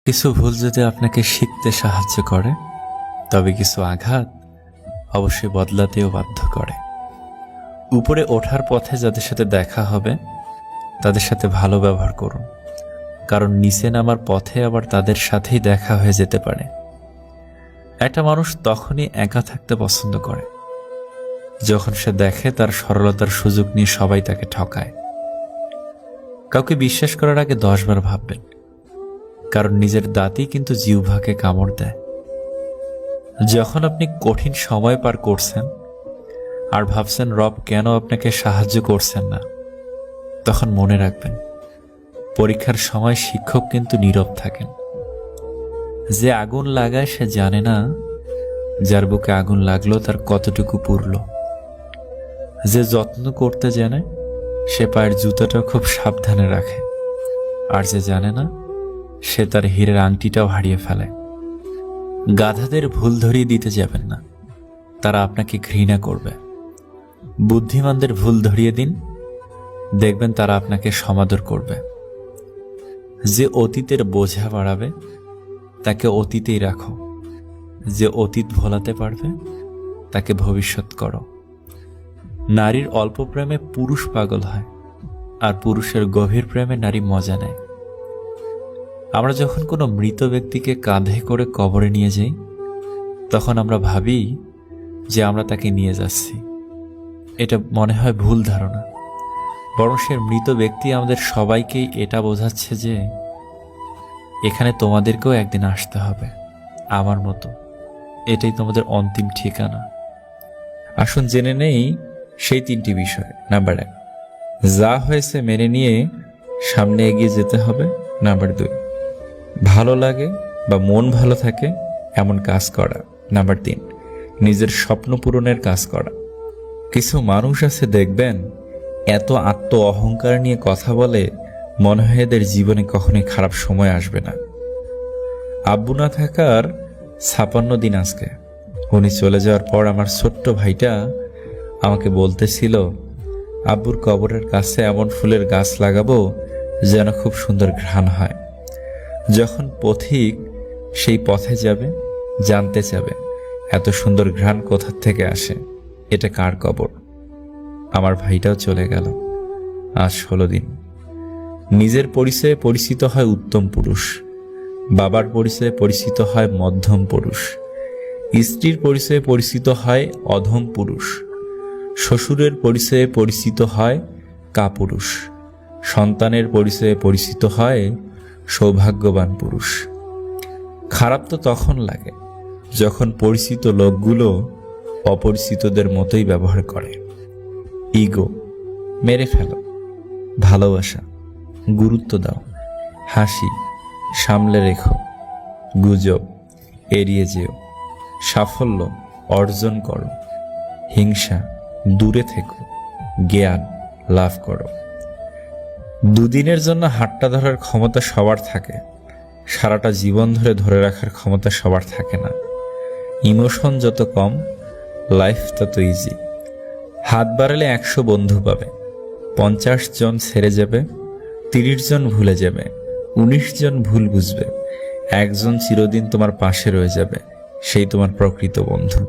কিছু ভুল যদি আপনাকে শিখতে সাহায্য করে, তবে কিছু আঘাত অবশ্যই বদলাতেও বাধ্য করে। উপরে ওঠার পথে যাদের সাথে দেখা হবে তাদের সাথে ভালো ব্যবহার করুন, কারণ নিচে নামার পথে আবার তাদের সাথেই দেখা হয়ে যেতে পারে। একটা মানুষ তখনই একা থাকতে পছন্দ করে যখন সে দেখে তার সরলতার সুযোগ নিয়ে সবাই তাকে ঠকায়। কাউকে বিশ্বাস করার আগে 10 বার ভাববেন, কারণ নিজের দাঁতই কিন্তু জিহ্বাকে কামড় দেয়। যখন আপনি কঠিন সময় পার করছেন আর ভাবছেন রব কেন আপনাকে সাহায্য করছেন না, তখন মনে রাখবেন পরীক্ষার সময় শিক্ষক কিন্তু নীরব থাকেন। যে আগুন লাগায় সে জানে না যার বুকে আগুন লাগলো তার কতটুকু পুরল। যে যত্ন করতে জানে সে পায়ের জুতাটা খুব সাবধানে রাখে, আর যে জানে না সে তার হীরের আংটিটাও হারিয়ে ফেলে। গাধাদের ভুল ধরিয়ে দিতে যাবেন না, তারা আপনাকে ঘৃণা করবে। বুদ্ধিমানদের ভুল ধরিয়ে দিন, দেখবেন তারা আপনাকে সমাদর করবে। যে অতীতের বোঝা বাড়াবে তাকে অতীতেই রাখো, যে অতীত ভোলাতে পারবে তাকে ভবিষ্যৎ করো। নারীর অল্প প্রেমে পুরুষ পাগল হয়, আর পুরুষের গভীর প্রেমে নারী মজা নেয়। আমরা যখন কোনো মৃত ব্যক্তিকে কাঁধে করে কবরে নিয়ে যাই, তখন আমরা ভাবি যে আমরা তাকে নিয়ে যাচ্ছি। এটা মনে হয় ভুল ধারণা, বরং সে মৃত ব্যক্তি আমাদের সবাইকেই এটা বোঝাচ্ছে যে এখানে তোমাদেরকেও একদিন আসতে হবে আমার মতো। এটাই তোমাদের অন্তিম ঠিকানা। আসুন জেনে নেই সেই 3টি বিষয়। নাম্বার 1, যা হয়েছে মেনে নিয়ে সামনে এগিয়ে যেতে হবে। নাম্বার 2, ভালো লাগে বা মন ভালো থাকে এমন কাজ করা। নাম্বার 3, নিজের স্বপ্ন পূরণের কাজ করা। কিছু মানুষ আছে দেখবেন এত আত্ম অহংকার নিয়ে কথা বলে, মনে হয় এদের জীবনে কখনোই খারাপ সময় আসবে না। আব্বু না থাকার 56 দিন আজকে। উনি চলে যাওয়ার পর আমার ছোট্ট ভাইটা আমাকে বলতেছিল, আব্বুর কবরের কাছে এমন ফুলের গাছ লাগাবো যেন খুব সুন্দর ঘ্রাণ হয়। যখন পথিক সেই পথে যাবে, জানতে চাবে এত সুন্দর ঘ্রাণ কোথা থেকে আসে, এটা কার কবর। আমার ভাইটাও চলে গেল আজ 16 দিন। নিজের পরিচয়ে পরিচিত হয় উত্তম পুরুষ, বাবার পরিচয়ে পরিচিত হয় মধ্যম পুরুষ, স্ত্রীর পরিচয়ে পরিচিত হয় অধম পুরুষ, শ্বশুরের পরিচয়ে পরিচিত হয় কাপুরুষ, সন্তানের পরিচয়ে পরিচিত হয় সৌভাগ্যবান পুরুষ। খারাপ তো তখন লাগে যখন পরিচিত লোকগুলো অপরিচিতদের মতোই ব্যবহার করে। ইগো মেরে ফেলো, ভালোবাসা গুরুত্ব দাও, হাসি সামলে রেখো, গুজব এড়িয়ে যেও, সাফল্য অর্জন করো, হিংসা দূরে থেকো, জ্ঞান লাভ করো। দুদিনের জন্য হাতটা ধরার ক্ষমতা সবার থাকে, সারাটা জীবন ধরে রাখার ক্ষমতা সবার থাকে না। ইমোশন যত কম, লাইফ তত ইজি। হাত বাড়ালে 100 বন্ধু পাবে, 50 জন ছেড়ে যাবে, 30 জন ভুলে যাবে, 19 জন ভুল বুঝবে, 1 জন চিরদিন তোমার পাশে রয়ে যাবে, সেই তোমার প্রকৃত বন্ধু।